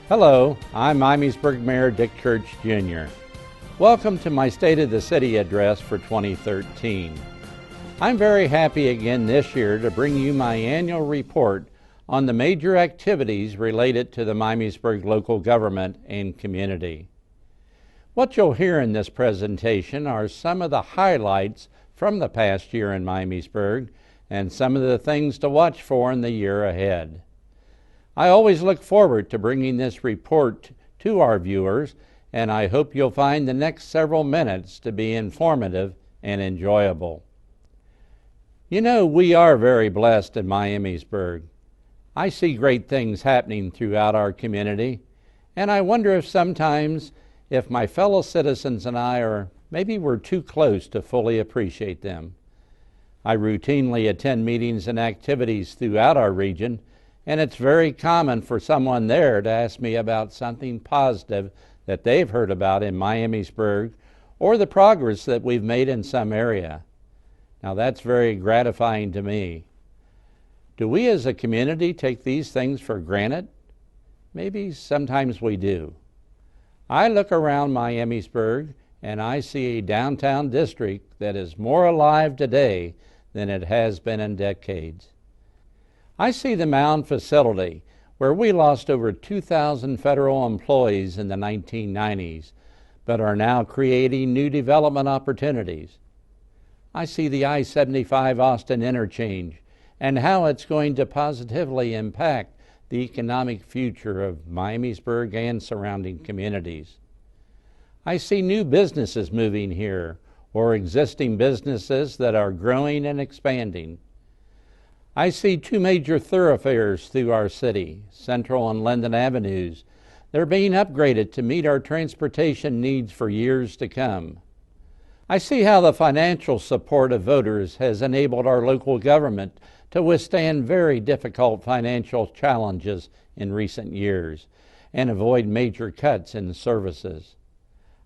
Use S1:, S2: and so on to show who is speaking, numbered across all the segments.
S1: Hello, I'm Miamisburg Mayor Dick Church Jr. Welcome to my State of the City address for 2013. I'm very happy again this year to bring you my annual report on the major activities related to the Miamisburg local government and community. What you'll hear in this presentation are some of the highlights from the past year in Miamisburg and some of the things to watch for in the year ahead. I always look forward to bringing this report to our viewers, and I hope you'll find the next several minutes to be informative and enjoyable. You know, we are very blessed in Miamisburg. I see great things happening throughout our community, and I wonder if my fellow citizens and I maybe we're too close to fully appreciate them. I routinely attend meetings and activities throughout our region, and it's very common for someone there to ask me about something positive that they've heard about in Miamisburg or the progress that we've made in some area. Now that's very gratifying to me. Do we as a community take these things for granted? Maybe sometimes we do. I look around Miamisburg and I see a downtown district that is more alive today than it has been in decades. I see the Mound facility, where we lost over 2,000 federal employees in the 1990s, but are now creating new development opportunities. I see the I-75 Austin interchange and how it's going to positively impact the economic future of Miamisburg and surrounding communities. I see new businesses moving here or existing businesses that are growing and expanding. I see two major thoroughfares through our city, Central and Linden Avenues. They're being upgraded to meet our transportation needs for years to come. I see how the financial support of voters has enabled our local government to withstand very difficult financial challenges in recent years and avoid major cuts in services.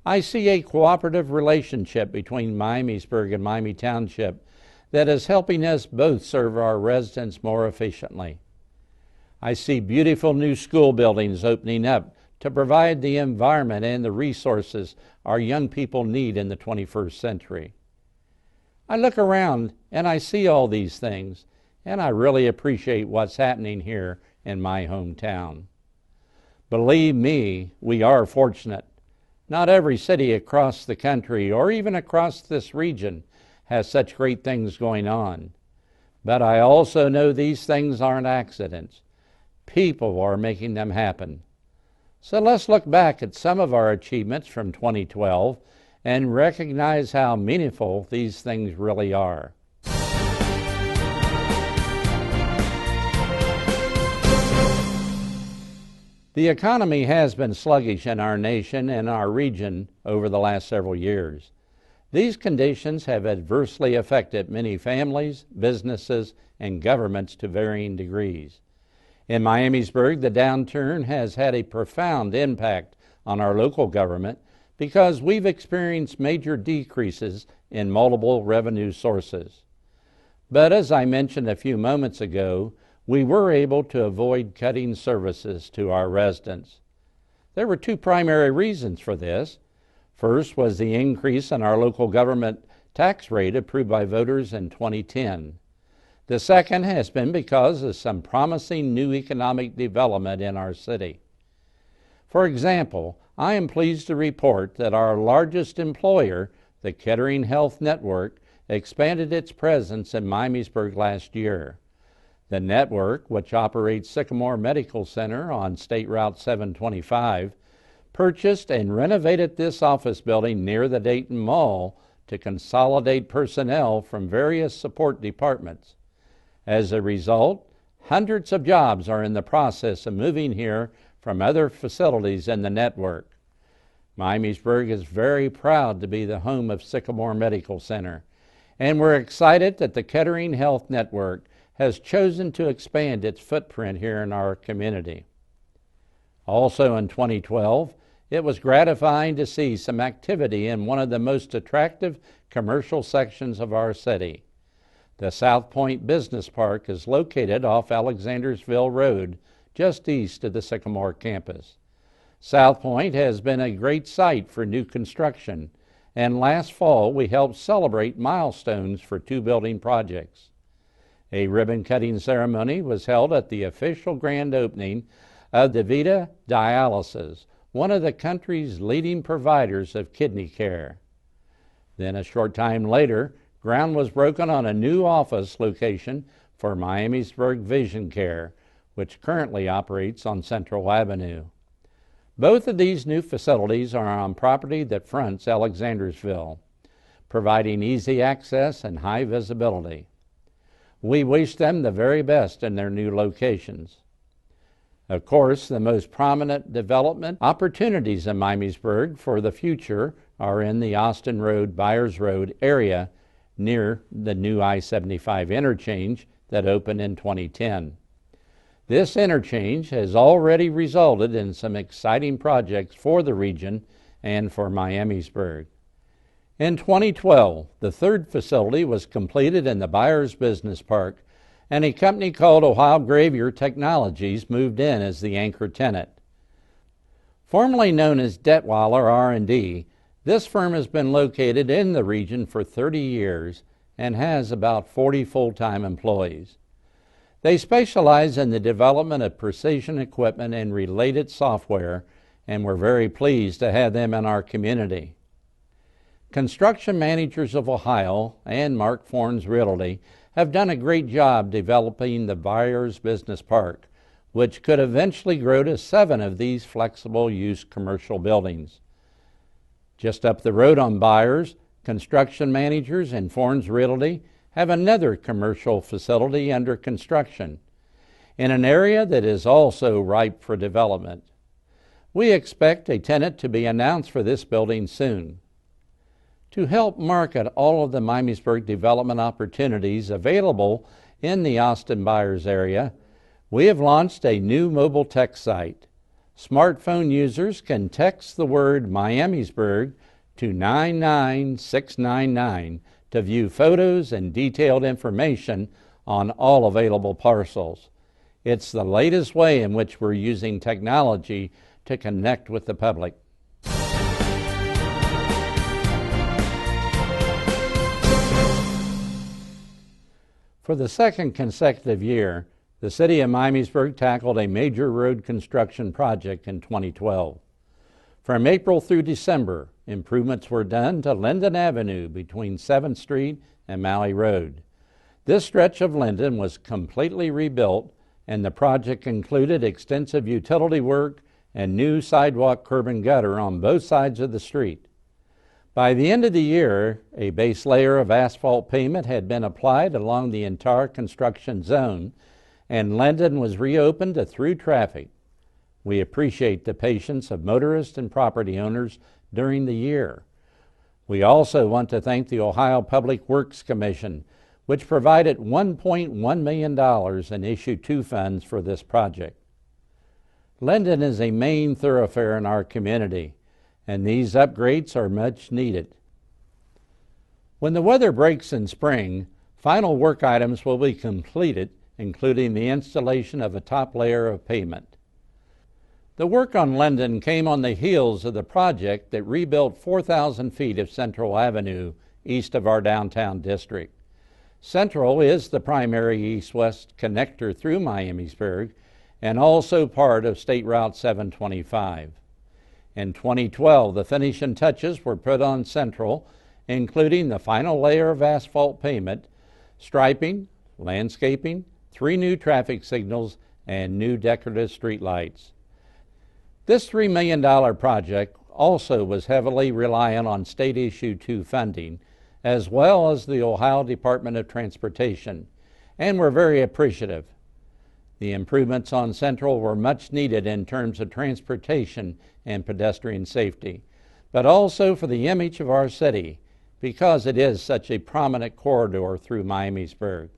S1: I see a cooperative relationship between Miamisburg and Miami Township that is helping us both serve our residents more efficiently. I see beautiful new school buildings opening up to provide the environment and the resources our young people need in the 21st century. I look around and I see all these things, and I really appreciate what's happening here in my hometown. Believe me, we are fortunate. Not every city across the country or even across this region has such great things going on. But I also know these things aren't accidents. People are making them happen. So let's look back at some of our achievements from 2012 and recognize how meaningful these things really are. The economy has been sluggish in our nation and our region over the last several years. These conditions have adversely affected many families, businesses, and governments to varying degrees. In Miamisburg, the downturn has had a profound impact on our local government because we've experienced major decreases in multiple revenue sources. But as I mentioned a few moments ago, we were able to avoid cutting services to our residents. There were two primary reasons for this. First was the increase in our local government tax rate approved by voters in 2010. The second has been because of some promising new economic development in our city. For example, I am pleased to report that our largest employer, the Kettering Health Network, expanded its presence in Miamisburg last year. The network, which operates Sycamore Medical Center on State Route 725, purchased and renovated this office building near the Dayton Mall to consolidate personnel from various support departments. As a result, hundreds of jobs are in the process of moving here from other facilities in the network. Miamisburg is very proud to be the home of Sycamore Medical Center, and we're excited that the Kettering Health Network has chosen to expand its footprint here in our community. Also in 2012, it was gratifying to see some activity in one of the most attractive commercial sections of our city. The South Point Business Park is located off Alexandersville Road, just east of the Sycamore campus. South Point has been a great site for new construction, and last fall we helped celebrate milestones for 2 building projects. A ribbon-cutting ceremony was held at the official grand opening of DaVita Dialysis, one of the country's leading providers of kidney care. Then a short time later, ground was broken on a new office location for Miamisburg Vision Care, which currently operates on Central Avenue. Both of these new facilities are on property that fronts Alexandersville, providing easy access and high visibility. We wish them the very best in their new locations. Of course, the most prominent development opportunities in Miamisburg for the future are in the Austin Road, Byers Road area near the new I-75 interchange that opened in 2010. This interchange has already resulted in some exciting projects for the region and for Miamisburg. In 2012, the third facility was completed in the Byers Business Park, and a company called Ohio Gravier Technologies moved in as the anchor tenant. Formerly known as Detweiler R&D, this firm has been located in the region for 30 years and has about 40 full-time employees. They specialize in the development of precision equipment and related software, and we're very pleased to have them in our community. Construction Managers of Ohio and Mark Fornes Realty have done a great job developing the Byers Business Park, which could eventually grow to 7 of these flexible use commercial buildings. Just up the road on Byers, Construction Managers and Fornes Realty have another commercial facility under construction in an area that is also ripe for development. We expect a tenant to be announced for this building soon. To help market all of the Miamisburg development opportunities available in the Austin Byers area, we have launched a new mobile text site. Smartphone users can text the word Miamisburg to 99699 to view photos and detailed information on all available parcels. It's the latest way in which we're using technology to connect with the public. For the second consecutive year, the City of Miamisburg tackled a major road construction project in 2012. From April through December, improvements were done to Linden Avenue between 7th Street and Maui Road. This stretch of Linden was completely rebuilt, and the project included extensive utility work and new sidewalk, curb, and gutter on both sides of the street. By the end of the year, a base layer of asphalt pavement had been applied along the entire construction zone, and Linden was reopened to through traffic. We appreciate the patience of motorists and property owners during the year. We also want to thank the Ohio Public Works Commission, which provided $1.1 million in Issue 2 funds for this project. Linden is a main thoroughfare in our community, and these upgrades are much needed. When the weather breaks in spring, final work items will be completed, including the installation of a top layer of pavement. The work on Linden came on the heels of the project that rebuilt 4,000 feet of Central Avenue east of our downtown district. Central is the primary east-west connector through Miamisburg and also part of State Route 725. In 2012, the finishing touches were put on Central, including the final layer of asphalt pavement, striping, landscaping, 3 new traffic signals, and new decorative street lights. This $3 million project also was heavily reliant on State Issue 2 funding, as well as the Ohio Department of Transportation, and we're very appreciative. The improvements on Central were much needed in terms of transportation and pedestrian safety, but also for the image of our city, because it is such a prominent corridor through Miamisburg.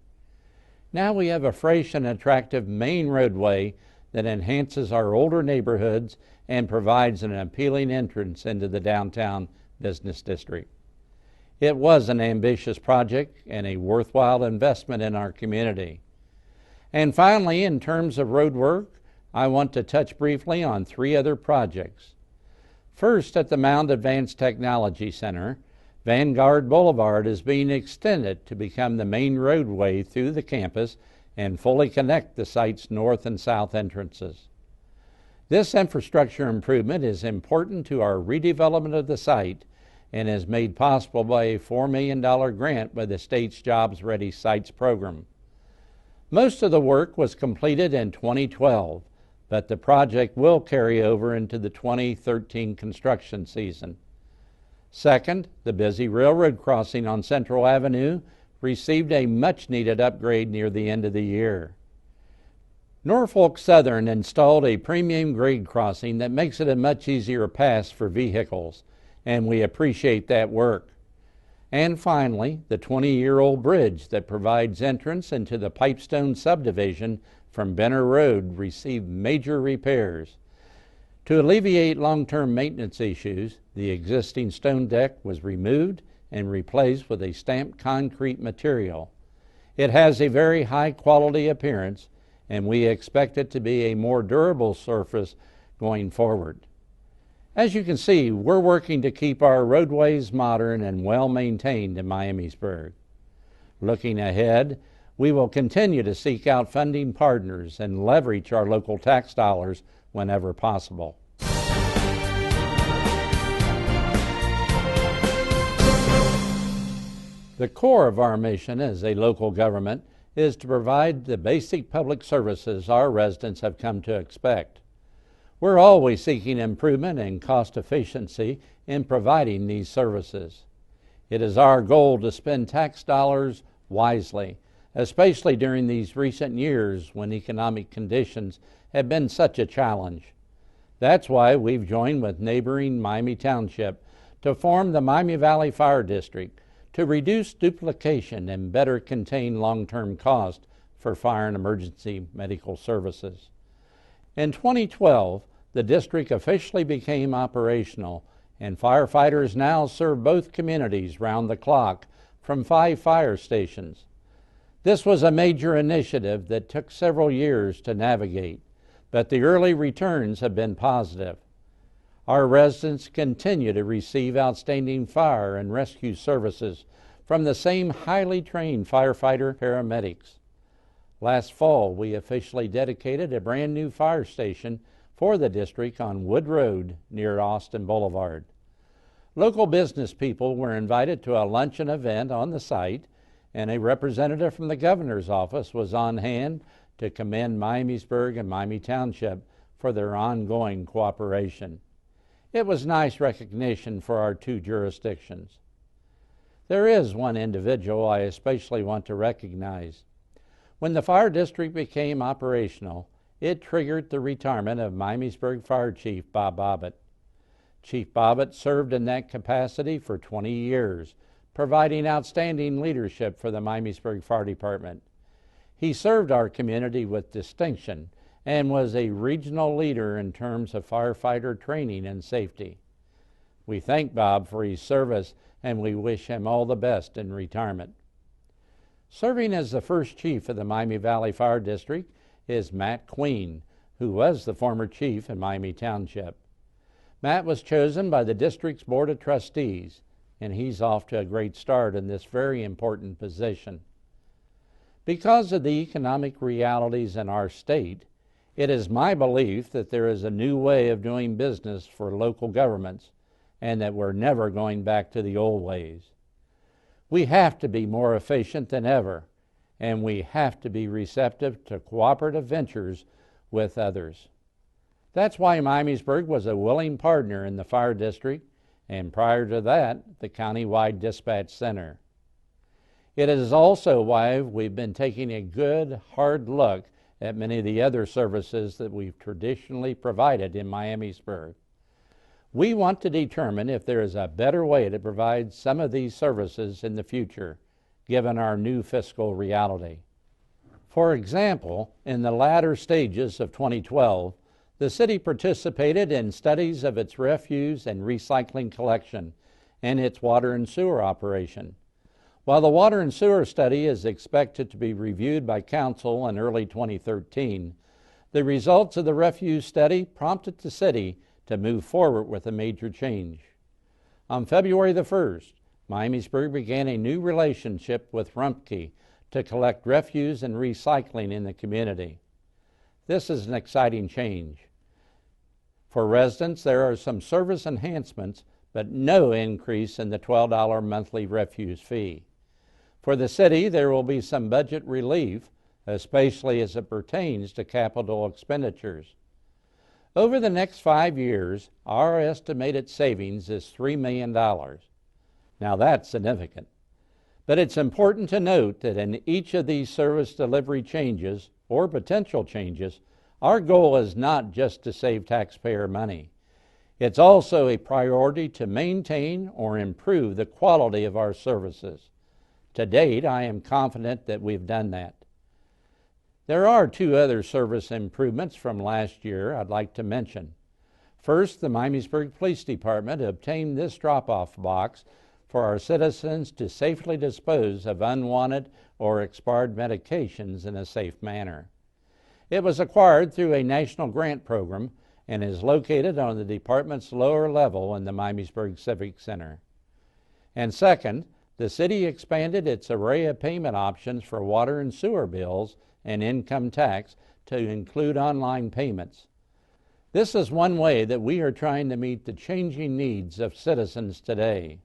S1: Now we have a fresh and attractive main roadway that enhances our older neighborhoods and provides an appealing entrance into the downtown business district. It was an ambitious project and a worthwhile investment in our community. And finally, in terms of road work, I want to touch briefly on 3 other projects. First, at the Mound Advanced Technology Center, Vanguard Boulevard is being extended to become the main roadway through the campus and fully connect the site's north and south entrances. This infrastructure improvement is important to our redevelopment of the site and is made possible by a $4 million grant by the state's Jobs Ready Sites program. Most of the work was completed in 2012, but the project will carry over into the 2013 construction season. Second, the busy railroad crossing on Central Avenue received a much-needed upgrade near the end of the year. Norfolk Southern installed a premium grade crossing that makes it a much easier pass for vehicles, and we appreciate that work. And finally, the 20-year-old bridge that provides entrance into the Pipestone subdivision from Benner Road received major repairs. To alleviate long-term maintenance issues, the existing stone deck was removed and replaced with a stamped concrete material. It has a very high-quality appearance, and we expect it to be a more durable surface going forward. As you can see, we're working to keep our roadways modern and well-maintained in Miamisburg. Looking ahead, we will continue to seek out funding partners and leverage our local tax dollars whenever possible. The core of our mission as a local government is to provide the basic public services our residents have come to expect. We're always seeking improvement and cost efficiency in providing these services. It is our goal to spend tax dollars wisely, especially during these recent years when economic conditions have been such a challenge. That's why we've joined with neighboring Miami Township to form the Miami Valley Fire District to reduce duplication and better contain long-term costs for fire and emergency medical services. In 2012, the district officially became operational, and firefighters now serve both communities round the clock from 5 fire stations. This was a major initiative that took several years to navigate, but the early returns have been positive. Our residents continue to receive outstanding fire and rescue services from the same highly trained firefighter paramedics. Last fall, we officially dedicated a brand new fire station for the district on Wood Road near Austin Boulevard. Local business people were invited to a luncheon event on the site, and a representative from the governor's office was on hand to commend Miamisburg and Miami Township for their ongoing cooperation. It was nice recognition for our 2 jurisdictions. There is one individual I especially want to recognize. When the fire district became operational, it triggered the retirement of Miamisburg Fire Chief Bob Bobbitt. Chief Bobbitt served in that capacity for 20 years, providing outstanding leadership for the Miamisburg Fire Department. He served our community with distinction and was a regional leader in terms of firefighter training and safety. We thank Bob for his service, and we wish him all the best in retirement. Serving as the first chief of the Miami Valley Fire District is Matt Queen, who was the former chief in Miami Township. Matt was chosen by the district's Board of Trustees, and he's off to a great start in this very important position. Because of the economic realities in our state, it is my belief that there is a new way of doing business for local governments, and that we're never going back to the old ways. We have to be more efficient than ever, and we have to be receptive to cooperative ventures with others. That's why Miamisburg was a willing partner in the fire district, and prior to that, the county-wide dispatch center. It is also why we've been taking a good, hard look at many of the other services that we've traditionally provided in Miamisburg. We want to determine if there is a better way to provide some of these services in the future, given our new fiscal reality. For example, in the latter stages of 2012, the city participated in studies of its refuse and recycling collection and its water and sewer operation. While the water and sewer study is expected to be reviewed by council in early 2013, The results of the refuse study prompted the city to move forward with a major change. On February the 1st, Miamisburg began a new relationship with Rumpke to collect refuse and recycling in the community. This is an exciting change. For residents, there are some service enhancements, but no increase in the $12 monthly refuse fee. For the city, there will be some budget relief, especially as it pertains to capital expenditures. Over the next 5 years, our estimated savings is $3 million. Now that's significant. But it's important to note that in each of these service delivery changes, or potential changes, our goal is not just to save taxpayer money. It's also a priority to maintain or improve the quality of our services. To date, I am confident that we've done that. There are 2 other service improvements from last year I'd like to mention. First, the Miamisburg Police Department obtained this drop-off box for our citizens to safely dispose of unwanted or expired medications in a safe manner. It was acquired through a national grant program and is located on the department's lower level in the Miamisburg Civic Center. And second, the city expanded its array of payment options for water and sewer bills and income tax to include online payments. This is one way that we are trying to meet the changing needs of citizens today.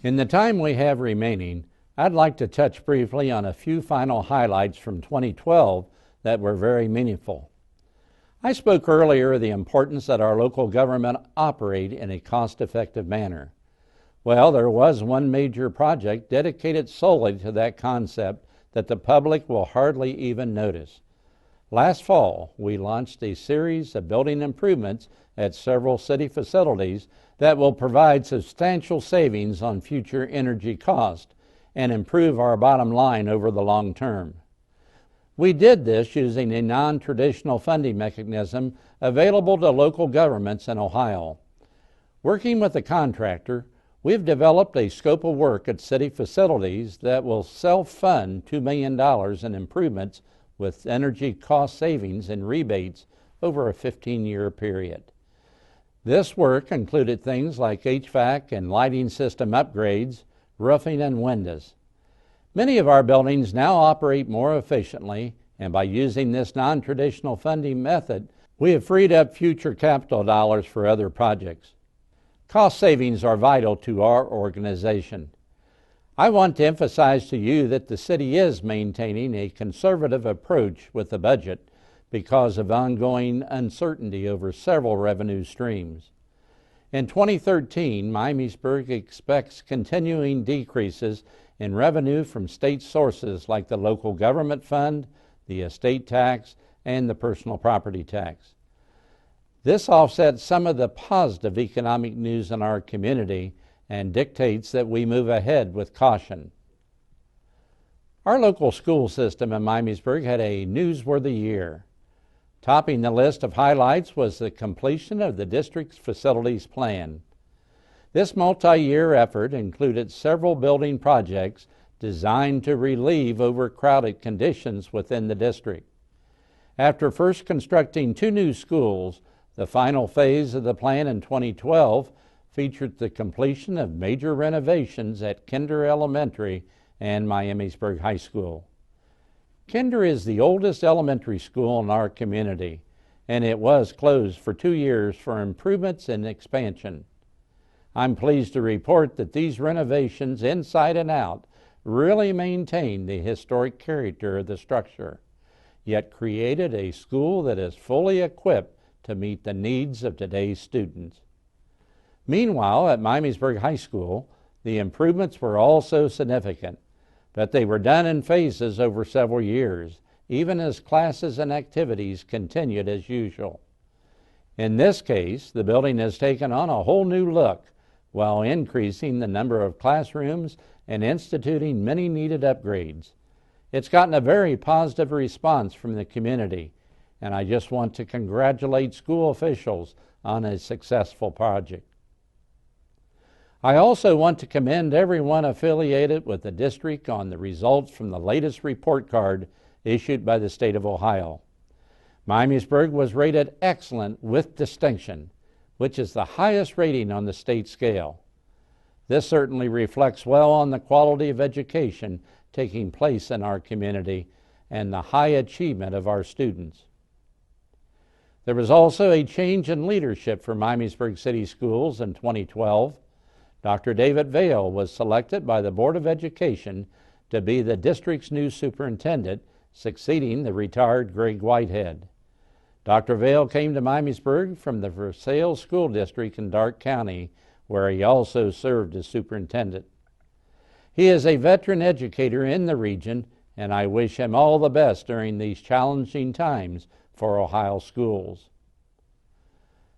S1: In the time we have remaining, I'd like to touch briefly on a few final highlights from 2012 that were very meaningful. I spoke earlier of the importance that our local government operate in a cost-effective manner. Well, there was one major project dedicated solely to that concept that the public will hardly even notice. Last fall, we launched a series of building improvements at several city facilities that will provide substantial savings on future energy costs and improve our bottom line over the long term. We did this using a non-traditional funding mechanism available to local governments in Ohio. Working with the contractor, we've developed a scope of work at city facilities that will self-fund $2 million in improvements with energy cost savings and rebates over a 15-year period. This work included things like HVAC and lighting system upgrades, roofing, and windows. Many of our buildings now operate more efficiently, and by using this non-traditional funding method, we have freed up future capital dollars for other projects. Cost savings are vital to our organization. I want to emphasize to you that the city is maintaining a conservative approach with the budget because of ongoing uncertainty over several revenue streams. In 2013, Miamisburg expects continuing decreases in revenue from state sources like the local government fund, the estate tax, and the personal property tax. This offsets some of the positive economic news in our community and dictates that we move ahead with caution. Our local school system in Miamisburg had a newsworthy year. Topping the list of highlights was the completion of the district's facilities plan. This multi-year effort included several building projects designed to relieve overcrowded conditions within the district. After first constructing 2 new schools, the final phase of the plan in 2012 featured the completion of major renovations at Kinder Elementary and Miamisburg High School. Kinder is the oldest elementary school in our community, and it was closed for 2 years for improvements and expansion. I'm pleased to report that these renovations, inside and out, really maintained the historic character of the structure, yet created a school that is fully equipped to meet the needs of today's students. Meanwhile, at Miamisburg High School, the improvements were also significant, but they were done in phases over several years, even as classes and activities continued as usual. In this case, the building has taken on a whole new look while increasing the number of classrooms and instituting many needed upgrades. It's gotten a very positive response from the community, and I just want to congratulate school officials on a successful project. I also want to commend everyone affiliated with the district on the results from the latest report card issued by the state of Ohio. Miamisburg was rated excellent with distinction, which is the highest rating on the state scale. This certainly reflects well on the quality of education taking place in our community and the high achievement of our students. There was also a change in leadership for Miamisburg City Schools in 2012. Dr. David Vail was selected by the Board of Education to be the district's new superintendent, succeeding the retired Greg Whitehead. Dr. Vail came to Miamisburg from the Versailles School District in Darke County, where he also served as superintendent. He is a veteran educator in the region, and I wish him all the best during these challenging times for Ohio schools.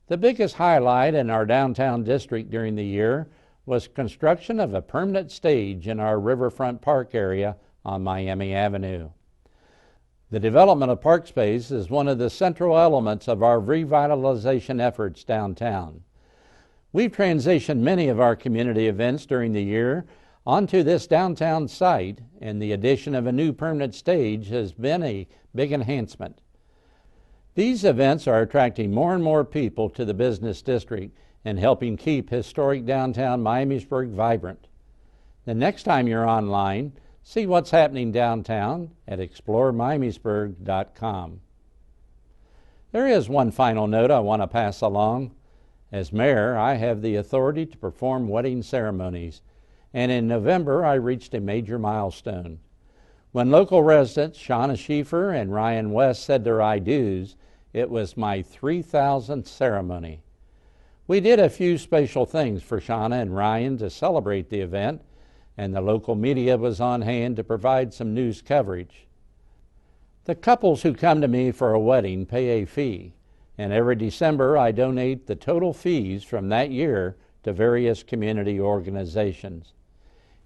S1: The biggest highlight in our downtown district during the year was construction of a permanent stage in our riverfront park area on Miami Avenue. The development of park space is one of the central elements of our revitalization efforts downtown. We've transitioned many of our community events during the year onto this downtown site, and the addition of a new permanent stage has been a big enhancement. These events are attracting more and more people to the business district and helping keep historic downtown Miamisburg vibrant. The next time you're online, see what's happening downtown at exploremiamisburg.com. There is one final note I want to pass along. As mayor, I have the authority to perform wedding ceremonies, and in November I reached a major milestone. When local residents Shauna Schieffer and Ryan West said their I do's, it was my 3,000th ceremony. We did a few special things for Shauna and Ryan to celebrate the event, and the local media was on hand to provide some news coverage. The couples who come to me for a wedding pay a fee, and every December I donate the total fees from that year to various community organizations.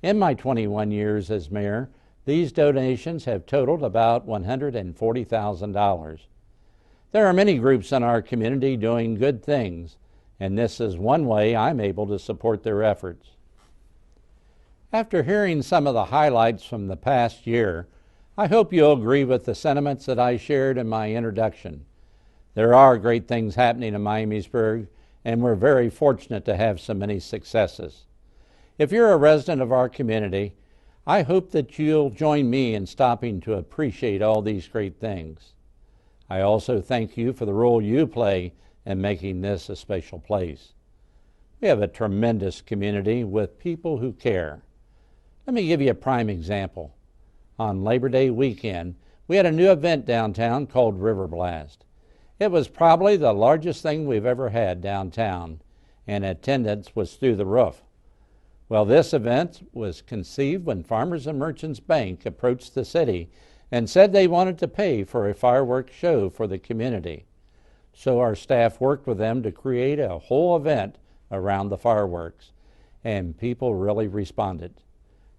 S1: In my 21 years as mayor, these donations have totaled about $140,000. There are many groups in our community doing good things, and this is one way I'm able to support their efforts. After hearing some of the highlights from the past year, I hope you'll agree with the sentiments that I shared in my introduction. There are great things happening in Miamisburg, and we're very fortunate to have so many successes. If you're a resident of our community, I hope that you'll join me in stopping to appreciate all these great things. I also thank you for the role you play in making this a special place. We have a tremendous community with people who care. Let me give you a prime example. On Labor Day weekend, we had a new event downtown called River Blast. It was probably the largest thing we've ever had downtown, and attendance was through the roof. Well, this event was conceived when Farmers and Merchants Bank approached the city and said they wanted to pay for a fireworks show for the community. So our staff worked with them to create a whole event around the fireworks, and people really responded.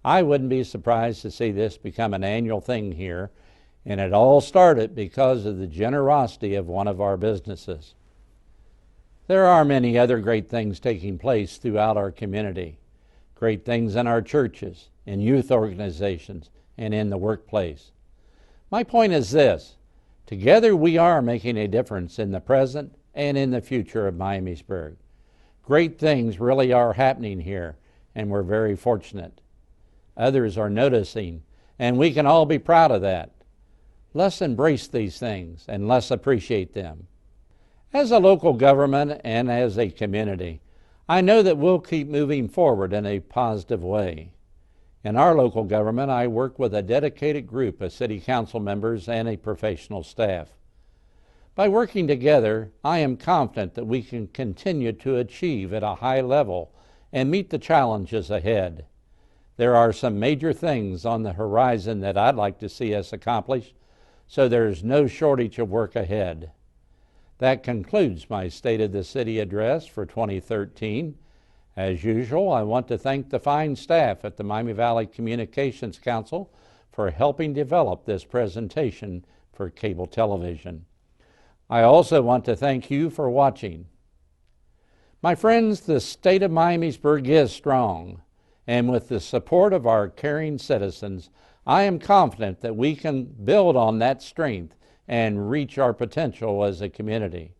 S1: I wouldn't be surprised to see this become an annual thing here, and it all started because of the generosity of one of our businesses. There are many other great things taking place throughout our community. Great things in our churches, in youth organizations, and in the workplace. My point is this: together we are making a difference in the present and in the future of Miamisburg. Great things really are happening here, and we're very fortunate. Others are noticing, and we can all be proud of that. Let's embrace these things and let's appreciate them. As a local government and as a community, I know that we'll keep moving forward in a positive way. In our local government, I work with a dedicated group of city council members and a professional staff. By working together, I am confident that we can continue to achieve at a high level and meet the challenges ahead. There are some major things on the horizon that I'd like to see us accomplish, so there's no shortage of work ahead. That concludes my State of the City address for 2013. As usual, I want to thank the fine staff at the Miami Valley Communications Council for helping develop this presentation for cable television. I also want to thank you for watching. My friends, the state of Miamisburg is strong, and with the support of our caring citizens, I am confident that we can build on that strength and reach our potential as a community.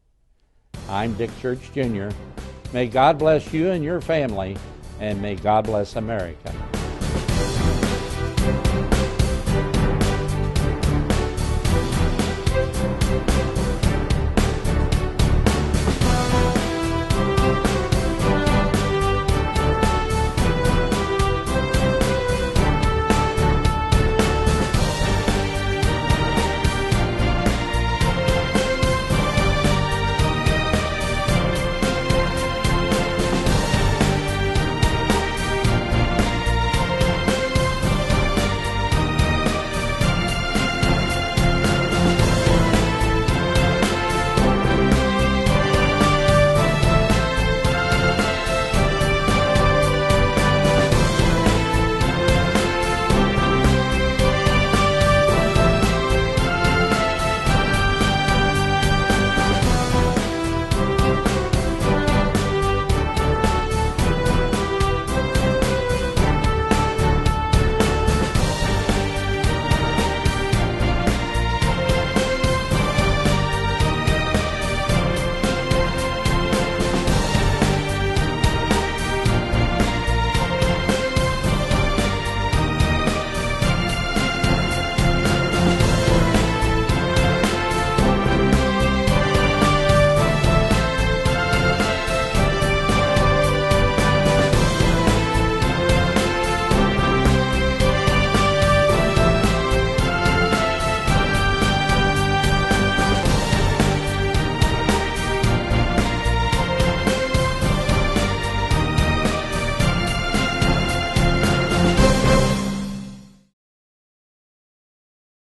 S1: I'm Dick Church Jr. May God bless you and your family, and may God bless America.